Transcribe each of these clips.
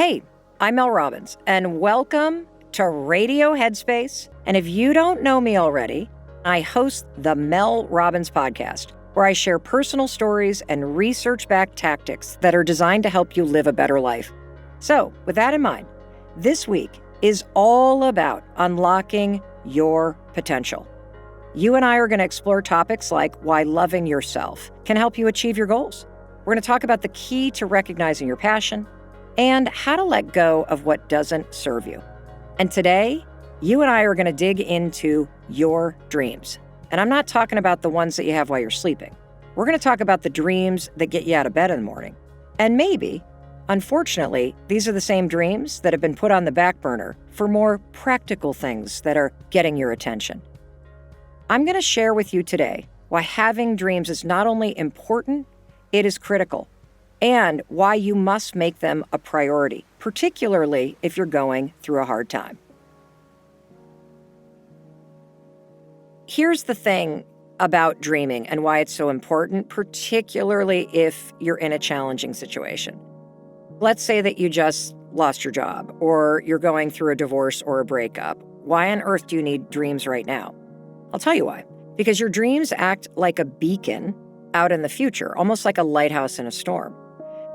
Hey, I'm Mel Robbins, and welcome to Radio Headspace. And if you don't know me already, I host the Mel Robbins podcast, where I share personal stories and research-backed tactics that are designed to help you live a better life. So, with that in mind, this week is all about unlocking your potential. You and I are going to explore topics like why loving yourself can help you achieve your goals. We're going to talk about the key to recognizing your passion and how to let go of what doesn't serve you. And today, you and I are going to dig into your dreams. And I'm not talking about the ones that you have while you're sleeping. We're going to talk about the dreams that get you out of bed in the morning. And maybe, unfortunately, these are the same dreams that have been put on the back burner for more practical things that are getting your attention. I'm going to share with you today why having dreams is not only important, it is critical, and why you must make them a priority, particularly if you're going through a hard time. Here's the thing about dreaming and why it's so important, particularly if you're in a challenging situation. Let's say that you just lost your job, or you're going through a divorce or a breakup. Why on earth do you need dreams right now? I'll tell you why. Because your dreams act like a beacon out in the future, almost like a lighthouse in a storm.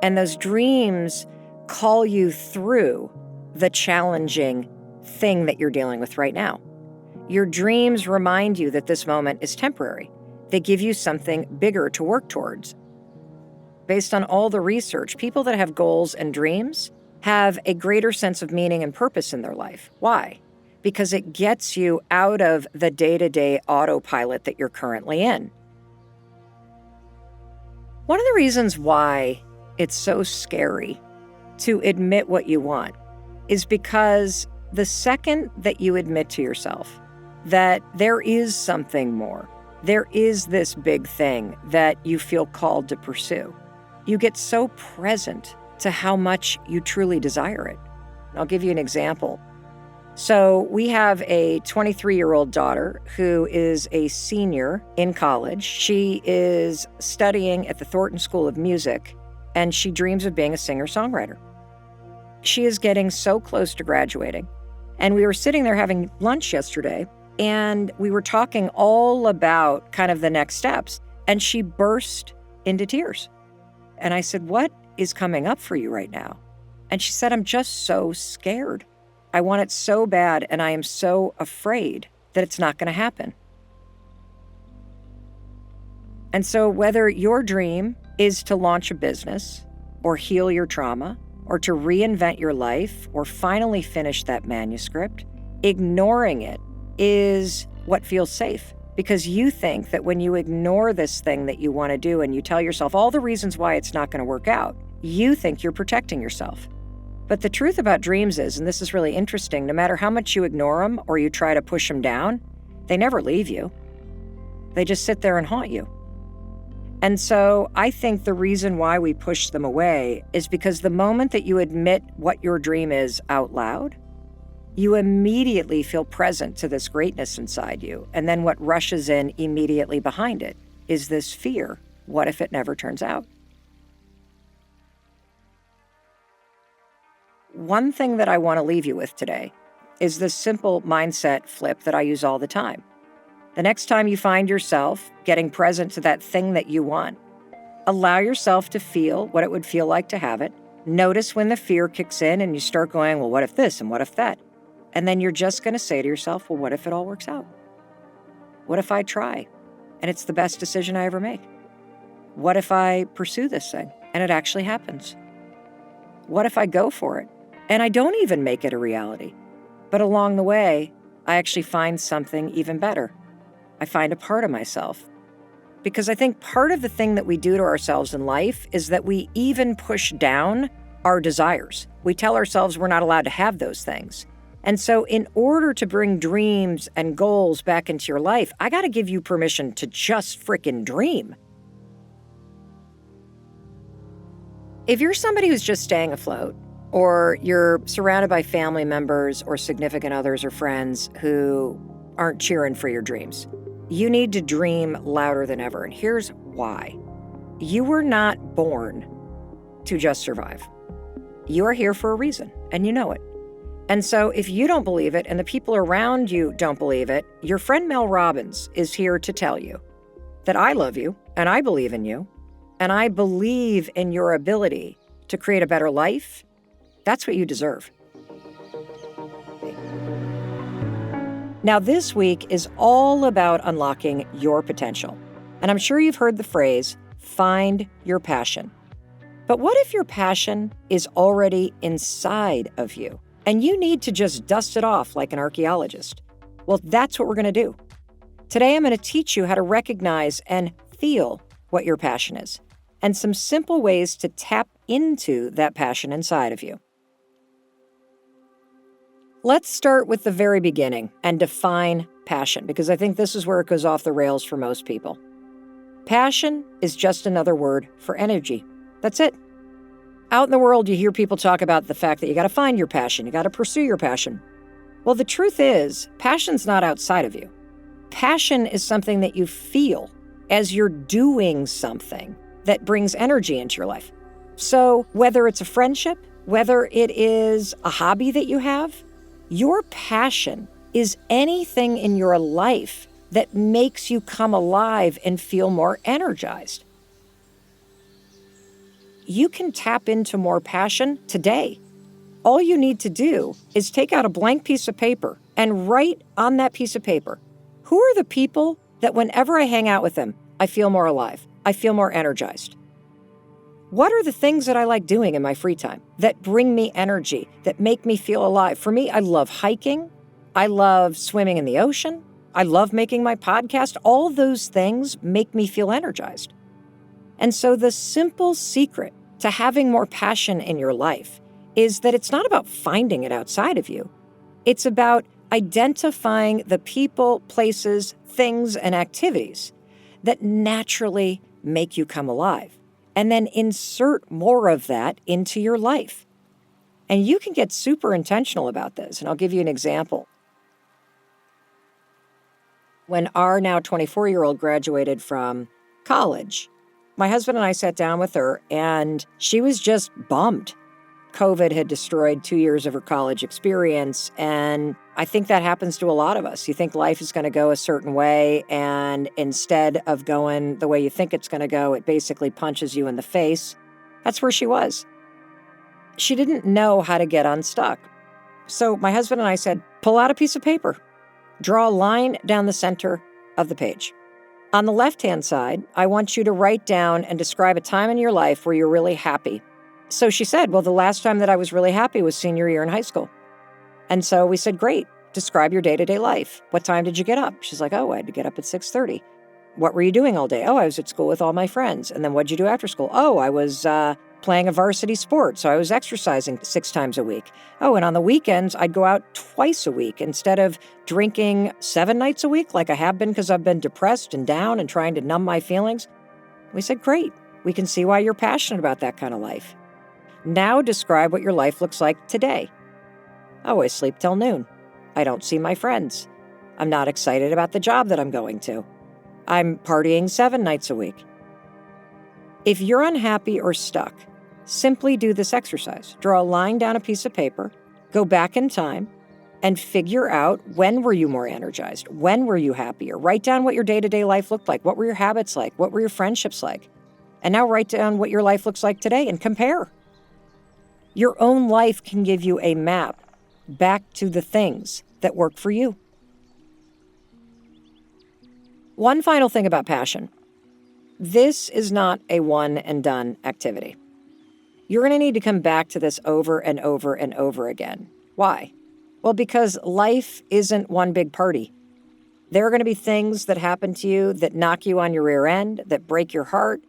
And those dreams call you through the challenging thing that you're dealing with right now. Your dreams remind you that this moment is temporary. They give you something bigger to work towards. Based on all the research, people that have goals and dreams have a greater sense of meaning and purpose in their life. Why? Because it gets you out of the day-to-day autopilot that you're currently in. One of the reasons why it's so scary to admit what you want is because the second that you admit to yourself that there is something more, there is this big thing that you feel called to pursue, you get so present to how much you truly desire it. I'll give you an example. So we have a 23-year-old daughter who is a senior in college. She is studying at the Thornton School of Music, and she dreams of being a singer-songwriter. She is getting so close to graduating. And we were sitting there having lunch yesterday, and we were talking all about kind of the next steps, and she burst into tears. And I said, "What is coming up for you right now?" And she said, "I'm just so scared. I want it so bad, and I am so afraid that it's not going to happen." And so whether your dream is to launch a business or heal your trauma or to reinvent your life or finally finish that manuscript, ignoring it is what feels safe, because you think that when you ignore this thing that you want to do and you tell yourself all the reasons why it's not going to work out, you think you're protecting yourself. But the truth about dreams is, and this is really interesting, no matter how much you ignore them or you try to push them down, they never leave you. They just sit there and haunt you. And so I think the reason why we push them away is because the moment that you admit what your dream is out loud, you immediately feel present to this greatness inside you. And then what rushes in immediately behind it is this fear. What if it never turns out? One thing that I want to leave you with today is this simple mindset flip that I use all the time. The next time you find yourself getting present to that thing that you want, allow yourself to feel what it would feel like to have it. Notice when the fear kicks in and you start going, well, what if this and what if that? And then you're just going to say to yourself, well, what if it all works out? What if I try and it's the best decision I ever make? What if I pursue this thing and it actually happens? What if I go for it and I don't even make it a reality? But along the way, I actually find something even better. I find a part of myself. Because I think part of the thing that we do to ourselves in life is that we even push down our desires. We tell ourselves we're not allowed to have those things. And so in order to bring dreams and goals back into your life, I got to give you permission to just frickin' dream. If you're somebody who's just staying afloat, or you're surrounded by family members or significant others or friends who aren't cheering for your dreams, you need to dream louder than ever. And here's why. You were not born to just survive. you are here for a reason, and you know it. And so if you don't believe it and the people around you don't believe it, your friend Mel Robbins is here to tell you that I love you and I believe in you and I believe in your ability to create a better life. That's what you deserve. Now, this week is all about unlocking your potential. And I'm sure you've heard the phrase, find your passion. But what if your passion is already inside of you and you need to just dust it off like an archaeologist? Well, that's what we're going to do. Today, I'm going to teach you how to recognize and feel what your passion is and some simple ways to tap into that passion inside of you. Let's start with the very beginning and define passion, because I think this is where it goes off the rails for most people. Passion is just another word for energy. That's it. Out in the world, you hear people talk about the fact that you got to find your passion, you got to pursue your passion. Well, the truth is, passion's not outside of you. Passion is something that you feel as you're doing something that brings energy into your life. So whether it's a friendship, whether it is a hobby that you have, your passion is anything in your life that makes you come alive and feel more energized. You can tap into more passion today. All you need to do is take out a blank piece of paper and write on that piece of paper, who are the people that whenever I hang out with them, I feel more alive, I feel more energized? What are the things that I like doing in my free time that bring me energy, that make me feel alive? For me, I love hiking. I love swimming in the ocean. I love making my podcast. All those things make me feel energized. And so the simple secret to having more passion in your life is that it's not about finding it outside of you. It's about identifying the people, places, things, and activities that naturally make you come alive, and then insert more of that into your life. And you can get super intentional about this, and I'll give you an example. When our now 24-year-old graduated from college, my husband and I sat down with her, and she was just bummed. COVID had destroyed 2 years of her college experience, and I think that happens to a lot of us. You think life is going to go a certain way, and instead of going the way you think it's going to go, it basically punches you in the face. That's where she was. She didn't know how to get unstuck. So my husband and I said, pull out a piece of paper, draw a line down the center of the page. On the left-hand side, I want you to write down and describe a time in your life where you're really happy. So she said, well, the last time that I was really happy was senior year in high school. And so we said, great, describe your day-to-day life. What time did you get up? She's like, oh, I had to get up at 6:30. What were you doing all day? Oh, I was at school with all my friends. And then what'd you do after school? Oh, I was playing a varsity sport, so I was exercising 6 times a week. Oh, and on the weekends, I'd go out twice a week instead of drinking 7 nights a week like I have been because I've been depressed and down and trying to numb my feelings. We said, great, we can see why you're passionate about that kind of life. Now describe what your life looks like today. Oh, I sleep till noon. I don't see my friends. I'm not excited about the job that I'm going to. I'm partying 7 nights a week. If you're unhappy or stuck, simply do this exercise. Draw a line down a piece of paper, go back in time, and figure out when were you more energized? When were you happier? Write down what your day-to-day life looked like. What were your habits like? What were your friendships like? And now write down what your life looks like today and compare. Your own life can give you a map back to the things that work for you. One final thing about passion. This is not a one and done activity. You're going to need to come back to this over and over and over again. Why? Well, because life isn't one big party. There are going to be things that happen to you that knock you on your rear end, that break your heart.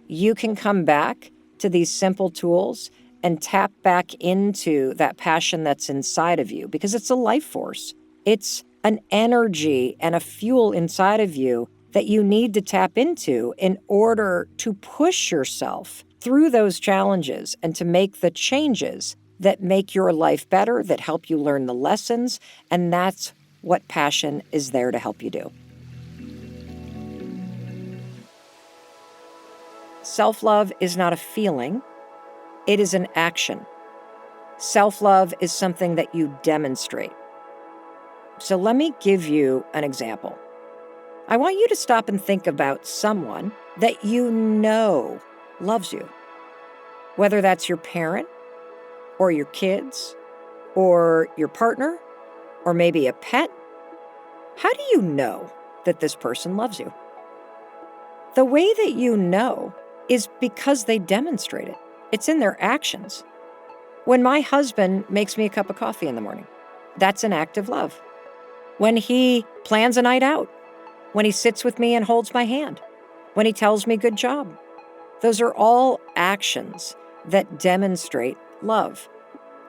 You can come back to these simple tools and tap back into that passion that's inside of you, because it's a life force. It's an energy and a fuel inside of you that you need to tap into in order to push yourself through those challenges and to make the changes that make your life better, that help you learn the lessons, and that's what passion is there to help you do. Self-love is not a feeling. It is an action. Self-love is something that you demonstrate. So let me give you an example. I want you to stop and think about someone that you know loves you, whether that's your parent or your kids or your partner or maybe a pet. How do you know that this person loves you? The way that you know is because they demonstrate it. It's in their actions. When my husband makes me a cup of coffee in the morning, that's an act of love. When he plans a night out, when he sits with me and holds my hand, when he tells me good job, those are all actions that demonstrate love.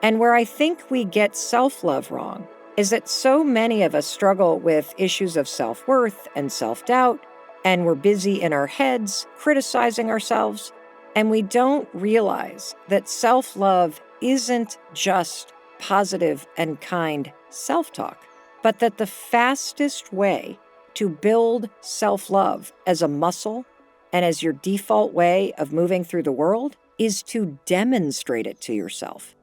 And where I think we get self-love wrong is that so many of us struggle with issues of self-worth and self-doubt, and we're busy in our heads criticizing ourselves, and we don't realize that self-love isn't just positive and kind self-talk, but that the fastest way to build self-love as a muscle and as your default way of moving through the world is to demonstrate it to yourself.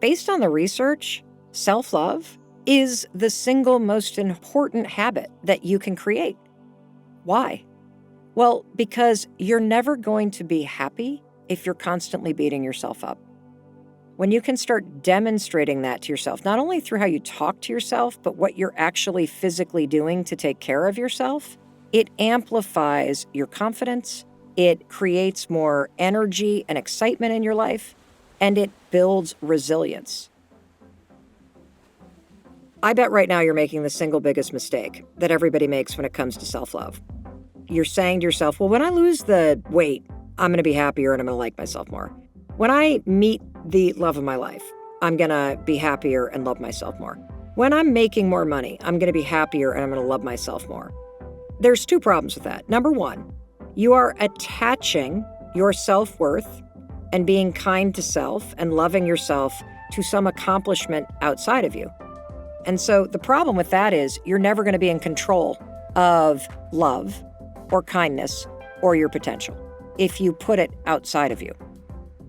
Based on the research, self-love is the single most important habit that you can create. Why? Well, because you're never going to be happy if you're constantly beating yourself up. When you can start demonstrating that to yourself, not only through how you talk to yourself, but what you're actually physically doing to take care of yourself, it amplifies your confidence, it creates more energy and excitement in your life, and it builds resilience. I bet right now you're making the single biggest mistake that everybody makes when it comes to self-love. You're saying to yourself, well, when I lose the weight, I'm going to be happier and I'm going to like myself more. When I meet the love of my life, I'm going to be happier and love myself more. When I'm making more money, I'm going to be happier and I'm going to love myself more. There's two problems with that. Number one, you are attaching your self-worth and being kind to self and loving yourself to some accomplishment outside of you. And so the problem with that is you're never going to be in control of love or kindness or your potential if you put it outside of you.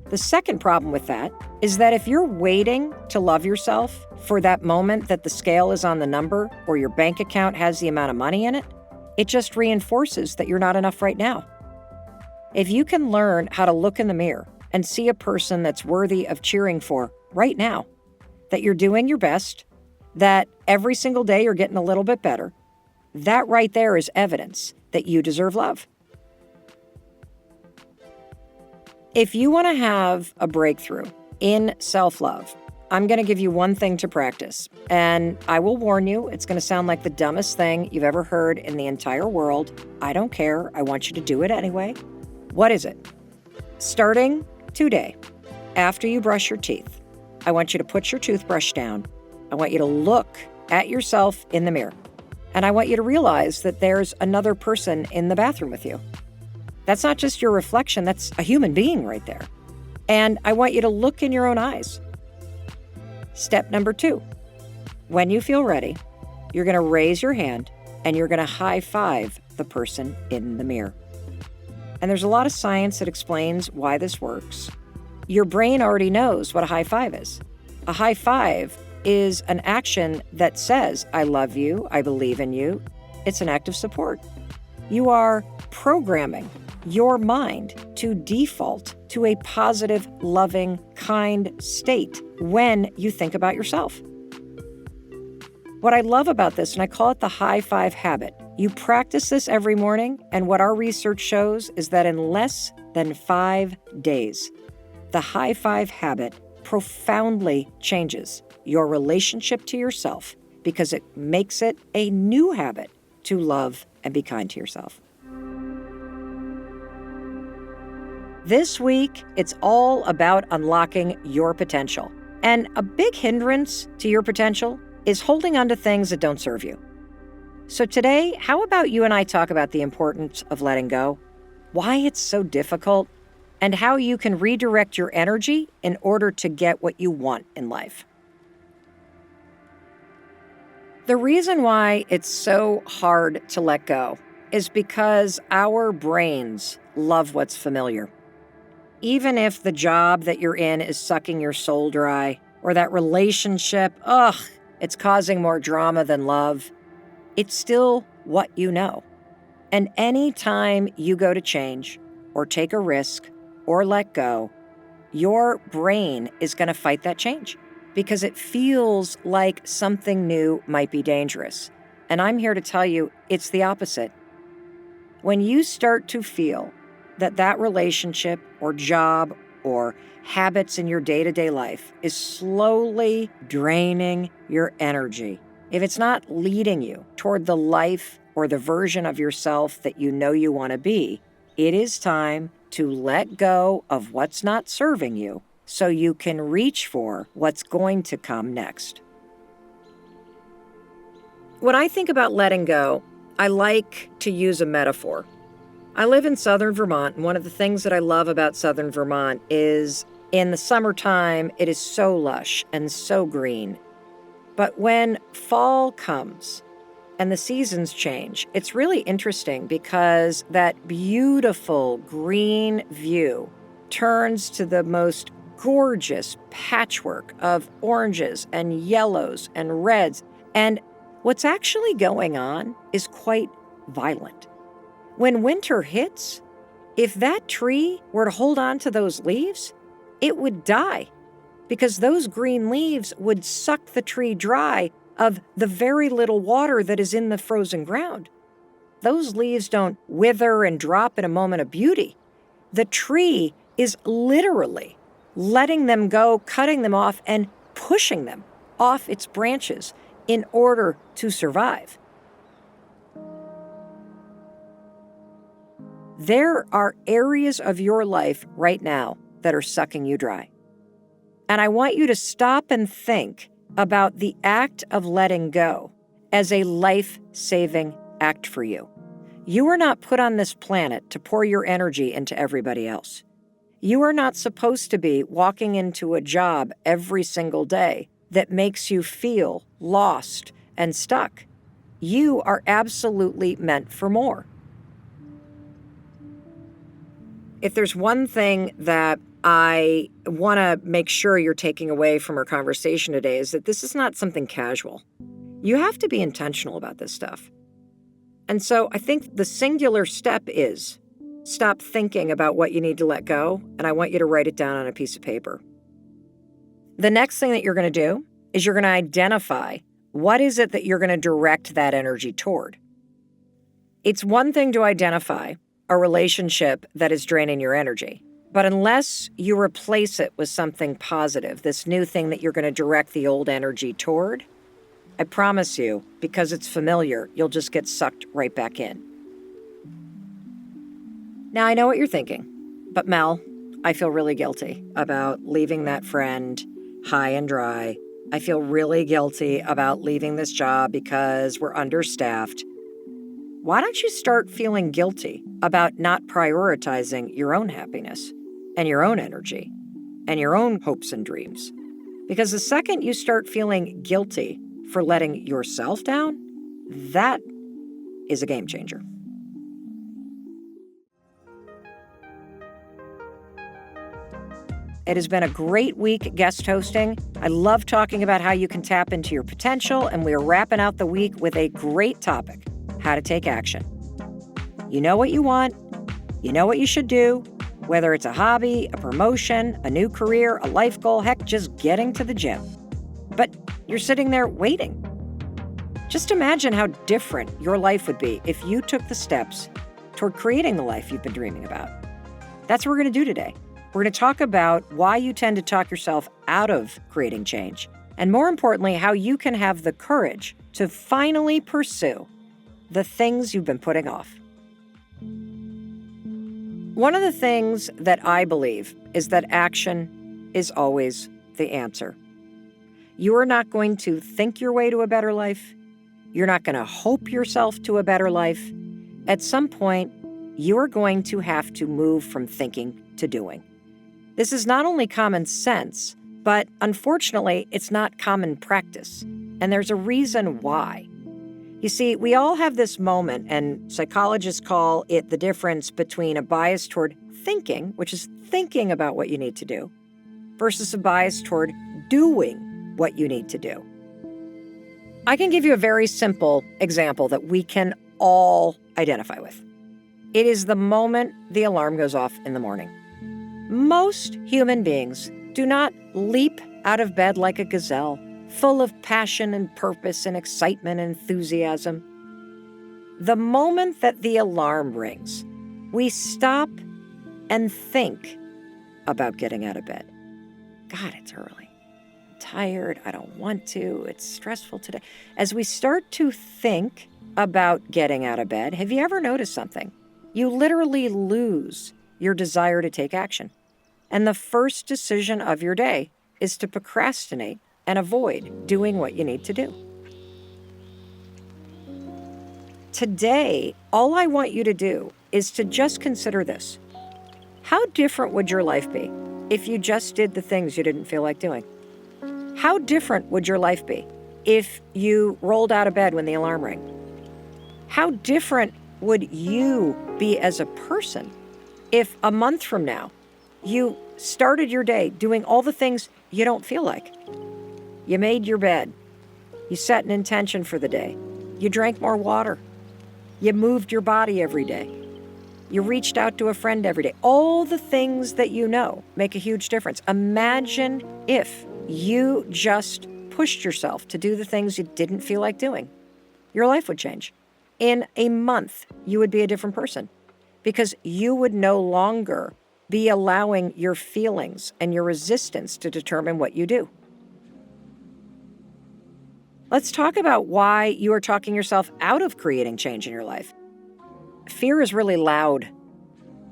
The second problem with that is that if you're waiting to love yourself for that moment that the scale is on the number or your bank account has the amount of money in it, it just reinforces that you're not enough right now. If you can learn how to look in the mirror and see a person that's worthy of cheering for right now, that you're doing your best, that every single day you're getting a little bit better, that right there is evidence that you deserve love. If you want to have a breakthrough in self-love, I'm going to give you one thing to practice. And I will warn you, it's going to sound like the dumbest thing you've ever heard in the entire world. I don't care. I want you to do it anyway. What is it? Starting today, after you brush your teeth, I want you to put your toothbrush down. I want you to look at yourself in the mirror. And I want you to realize that there's another person in the bathroom with you. That's not just your reflection, that's a human being right there. And I want you to look in your own eyes. Step number 2, when you feel ready, you're going to raise your hand and you're going to high five the person in the mirror. And there's a lot of science that explains why this works. Your brain already knows what a high five is. A high five is an action that says, I love you, I believe in you. It's an act of support. You are programming your mind to default to a positive, loving, kind state when you think about yourself. What I love about this, and I call it the high five habit, you practice this every morning, and what our research shows is that in less than 5 days, the high five habit profoundly changes your relationship to yourself because it makes it a new habit to love and be kind to yourself. This week, it's all about unlocking your potential. And a big hindrance to your potential is holding on to things that don't serve you. So today, how about you and I talk about the importance of letting go, why it's so difficult, and how you can redirect your energy in order to get what you want in life. The reason why it's so hard to let go is because our brains love what's familiar. even if the job that you're in is sucking your soul dry, or that relationship, it's causing more drama than love, it's still what you know. And any time you go to change, or take a risk, or let go, your brain is going to fight that change because it feels like something new might be dangerous. And I'm here to tell you it's the opposite. When you start to feel that relationship or job or habits in your day-to-day life is slowly draining your energy, if it's not leading you toward the life or the version of yourself that you know you want to be, it is time to let go of what's not serving you so you can reach for what's going to come next. When I think about letting go, I like to use a metaphor. I live in southern Vermont, and one of the things that I love about southern Vermont is in the summertime, it is so lush and so green. But when fall comes and the seasons change, it's really interesting because that beautiful green view turns to the most gorgeous patchwork of oranges and yellows and reds. And what's actually going on is quite violent. When winter hits, if that tree were to hold on to those leaves, it would die because those green leaves would suck the tree dry of the very little water that is in the frozen ground. Those leaves don't wither and drop in a moment of beauty. The tree is literally letting them go, cutting them off, and pushing them off its branches in order to survive. There are areas of your life right now that are sucking you dry. And I want you to stop and think about the act of letting go as a life-saving act for you. You are not put on this planet to pour your energy into everybody else. You are not supposed to be walking into a job every single day that makes you feel lost and stuck. You are absolutely meant for more. If there's one thing that I want to make sure you're taking away from our conversation today is that this is not something casual. You have to be intentional about this stuff. And so I think the singular step is stop thinking about what you need to let go, and I want you to write it down on a piece of paper. The next thing that you're going to do is you're going to identify what is it that you're going to direct that energy toward. It's one thing to identify a relationship that is draining your energy. But unless you replace it with something positive, this new thing that you're going to direct the old energy toward, I promise you, because it's familiar, you'll just get sucked right back in. Now, I know what you're thinking, but Mel, I feel really guilty about leaving that friend high and dry. I feel really guilty about leaving this job because we're understaffed. Why don't you start feeling guilty about not prioritizing your own happiness and your own energy and your own hopes and dreams? Because the second you start feeling guilty for letting yourself down, that is a game changer. It has been a great week guest hosting. I love talking about how you can tap into your potential, and we are wrapping out the week with a great topic: how to take action. You know what you want. You know what you should do, whether it's a hobby, a promotion, a new career, a life goal, heck, just getting to the gym. But you're sitting there waiting. Just imagine how different your life would be if you took the steps toward creating the life you've been dreaming about. That's what we're going to do today. We're going to talk about why you tend to talk yourself out of creating change, and more importantly, how you can have the courage to finally pursue the things you've been putting off. One of the things that I believe is that action is always the answer. You are not going to think your way to a better life. You're not going to hope yourself to a better life. At some point, you are going to have to move from thinking to doing. This is not only common sense, but unfortunately, it's not common practice. And there's a reason why. You see, we all have this moment, and psychologists call it the difference between a bias toward thinking, which is thinking about what you need to do, versus a bias toward doing what you need to do. I can give you a very simple example that we can all identify with. It is the moment the alarm goes off in the morning. Most human beings do not leap out of bed like a gazelle, full of passion and purpose and excitement and enthusiasm. The moment that the alarm rings, we stop and think about getting out of bed. God, it's early. I'm tired. I don't want to. It's stressful today. As we start to think about getting out of bed, have you ever noticed something? You literally lose your desire to take action. And the first decision of your day is to procrastinate and avoid doing what you need to do. Today, all I want you to do is to just consider this. How different would your life be if you just did the things you didn't feel like doing? How different would your life be if you rolled out of bed when the alarm rang? How different would you be as a person if a month from now you started your day doing all the things you don't feel like? You made your bed. You set an intention for the day. You drank more water. You moved your body every day. You reached out to a friend every day. All the things that you know make a huge difference. Imagine if you just pushed yourself to do the things you didn't feel like doing. Your life would change. In a month, you would be a different person because you would no longer be allowing your feelings and your resistance to determine what you do. Let's talk about why you are talking yourself out of creating change in your life. Fear is really loud.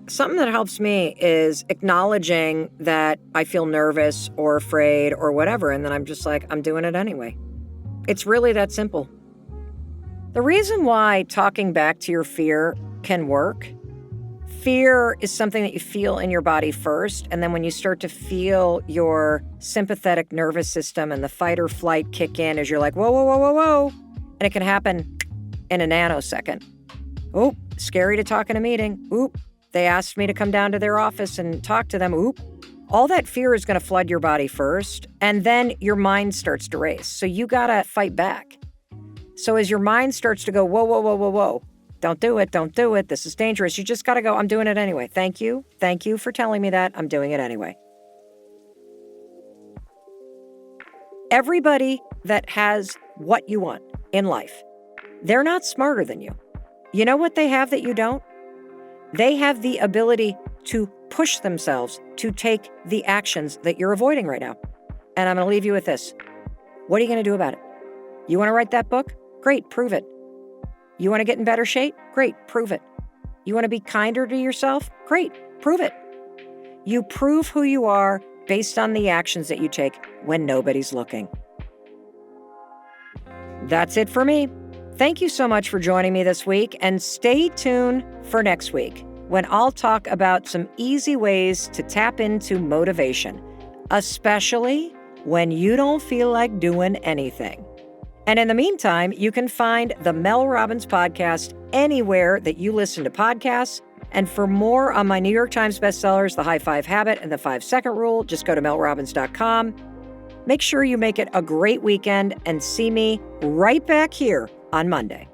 Something that helps me is acknowledging that I feel nervous or afraid or whatever, and then I'm just like, I'm doing it anyway. It's really that simple. The reason why talking back to your fear can work, fear is something that you feel in your body first, and then when you start to feel your sympathetic nervous system and the fight or flight kick in as you're like, whoa, whoa, whoa, whoa, whoa, and it can happen in a nanosecond. Oop, scary to talk in a meeting. Oop, they asked me to come down to their office and talk to them. Oop. All that fear is going to flood your body first, and then your mind starts to race. So you got to fight back. So as your mind starts to go, whoa, whoa, whoa, whoa, whoa, don't do it, don't do it, this is dangerous, you just got to go, I'm doing it anyway. Thank you for telling me that, I'm doing it anyway. Everybody that has what you want in life, they're not smarter than you. You know what they have that you don't? They have the ability to push themselves to take the actions that you're avoiding right now. And I'm going to leave you with this. What are you going to do about it? You want to write that book? Great, prove it. You want to get in better shape? Great, prove it. You want to be kinder to yourself? Great, prove it. You prove who you are based on the actions that you take when nobody's looking. That's it for me. Thank you so much for joining me this week, and stay tuned for next week when I'll talk about some easy ways to tap into motivation, especially when you don't feel like doing anything. And in the meantime, you can find the Mel Robbins podcast anywhere that you listen to podcasts. And for more on my New York Times bestsellers, The High Five Habit and The 5-Second Rule, just go to melrobbins.com. Make sure you make it a great weekend and see me right back here on Monday.